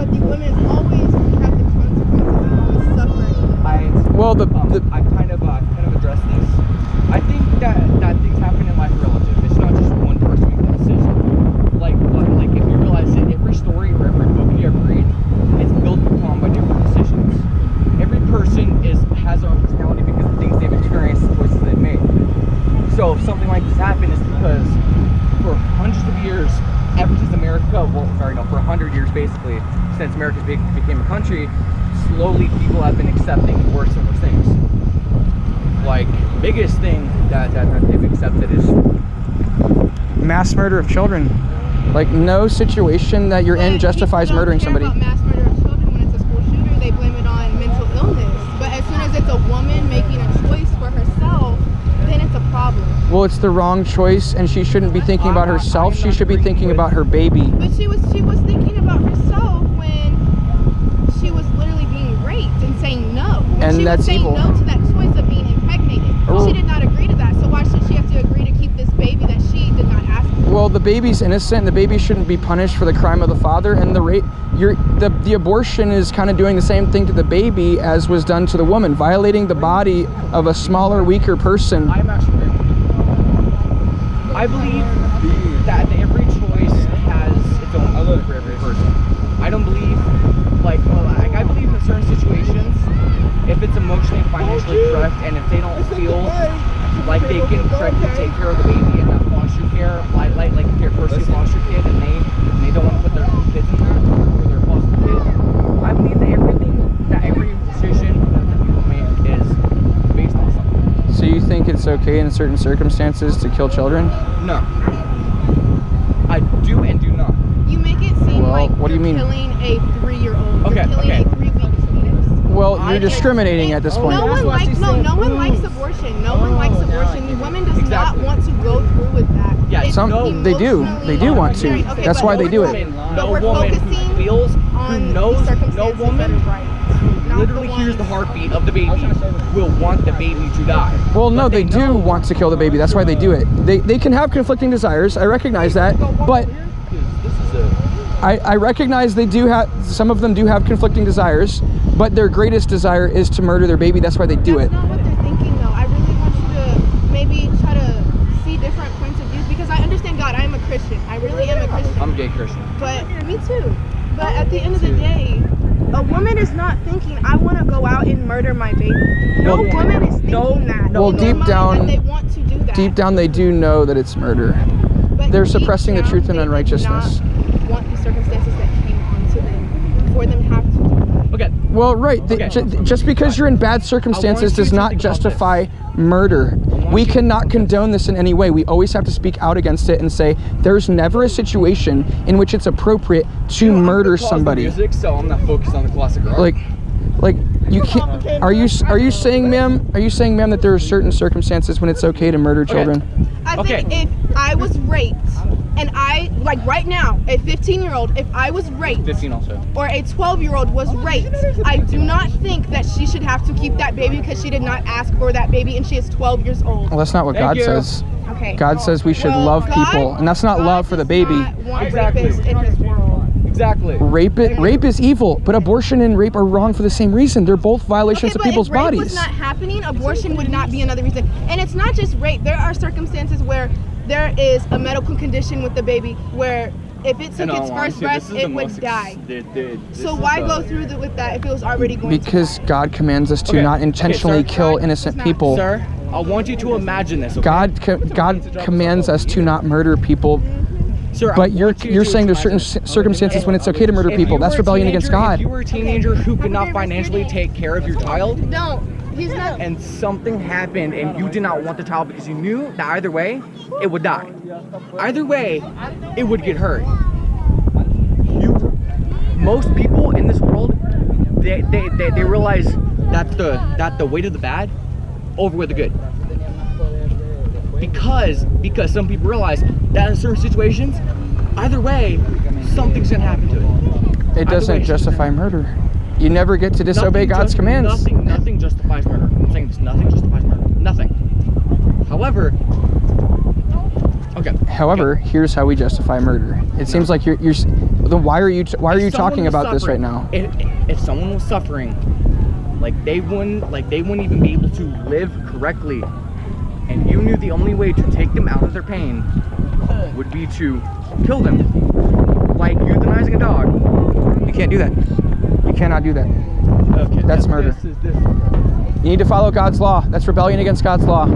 but the women always have the consequences and always suffering. Well, I kind of addressed this. I think that things happen in life are relative. It's not just one person making a decision. Like if you realize that every story or every book you ever read, it's built upon by different decisions. Every person has their own personality because of things they've experienced, the choices they've made. So if something like this happened, it's because for hundreds of years, ever since America, for 100 years basically, since America became a country, slowly people have been accepting worse and worse things. Like, biggest thing that they've accepted is mass murder of children. Like, no situation that you're in justifies murdering somebody. About mass murder of children when it's a school shooter, they blame it on mental illness. But as soon as it's a woman making a choice for herself, then it's a problem. Well, it's the wrong choice, and she shouldn't be thinking about herself. She should be thinking about her baby. But she was thinking about herself when she was literally being raped and saying no. When And she that's was saying evil. no to that choice of being impregnated. Oh. She did not agree to that. So why should she have to agree to keep this baby that she did not ask for? Well, the baby's innocent. The baby shouldn't be punished for the crime of the father, and the rape. The abortion is kind of doing the same thing to the baby as was done to the woman, violating the body of a smaller, weaker person. I believe that every choice has its own meaning for every person. I don't believe, I believe in certain situations, if it's emotionally and financially correct, and if they don't feel like they can correctly take care of the baby in that foster care, like if they're a personally foster kid and they don't want to put their kids in that, or their foster kids, I believe that every decision that people make is based on something. So you think it's okay in certain circumstances to kill children? No. I do and do not. You make it seem Well, like what do you mean? killing a 3-year-old. Okay, You're killing okay. a 3-week fetus. Well, you're discriminating at this point. No one likes abortion. No one likes abortion. The woman does not want to go through with that. Yeah, It's they do. They do want to. Okay, That's but why they do we're- it. But we're focusing feels, on who knows, the circumstances no woman that are right. Not literally the hears ones- the heartbeat of the baby will want the baby to die. Well, no, But they do know- want to kill the baby. That's why they do it. They can have conflicting desires. I recognize that, but I recognize they do have, some of them do have conflicting desires, but their greatest desire is to murder their baby. That's why they do it. That's not what they're thinking, though. I really want you to maybe try to see different points of view, because I understand God. I am a Christian. I really am a Christian. I'm a gay Christian. But me too. But at the end of the day, a woman is not thinking, I want to go out and murder my baby. No woman is thinking that. Well, In their deep mind, down- that they want to do that. Deep down, they do know that it's murder. But They're deep suppressing the down, truth and they did unrighteousness. not want the circumstances that came onto them for them to have to do that. Okay. Well, right. Just because you're in bad circumstances does not justify murder. We cannot condone this in any way. We always have to speak out against it and say there's never a situation in which it's appropriate to murder somebody. Music, so I'm not focused on the classic rock. Like you can't. Are you saying, ma'am? Are you saying, ma'am, that there are certain circumstances when it's okay to murder children? I think if I was raped, and right now, a 15-year-old, if I was raped, 15 also, or a 12-year-old was raped, I do not think that she should have to keep that baby because she did not ask for that baby and she is 12 years old. Well, that's not what God says. Okay. God says we should love people, and that's not love for the baby. Exactly. In his world. Exactly. Rape is evil, but abortion and rape are wrong for the same reason. They're both violations of people's if rape bodies. was not happening, abortion would not be another reason. And it's not just rape. There are circumstances where there is a medical condition with the baby where if it took its first breath, it would die. So why go through with that if it was already going to die? Because God commands us to not intentionally kill innocent people. Sir, I want you to imagine this. Okay? God commands us to not murder people. Sir, but you're saying there's certain circumstances when it's okay to murder people. That's rebellion against God. If you were a teenager who could not financially take care of your child, he's not. And something happened and you did not want the child because you knew that either way, it would die. Either way, it would get hurt. Most people in this world, they realize that the weight of the bad overweigh the good. Because some people realize that in certain situations, either way, something's gonna happen to it. It doesn't justify murder. You never get to disobey God's commands. Nothing justifies murder. I'm saying this, nothing justifies murder. Nothing. However, here's how we justify murder. It seems like Then why are you talking about this right now? If someone was suffering, like they wouldn't even be able to live correctly, and you knew the only way to take them out of their pain would be to kill them, like euthanizing a dog. You can't do that. You cannot do that. Okay, that's murder. You need to follow God's law. That's rebellion against God's law.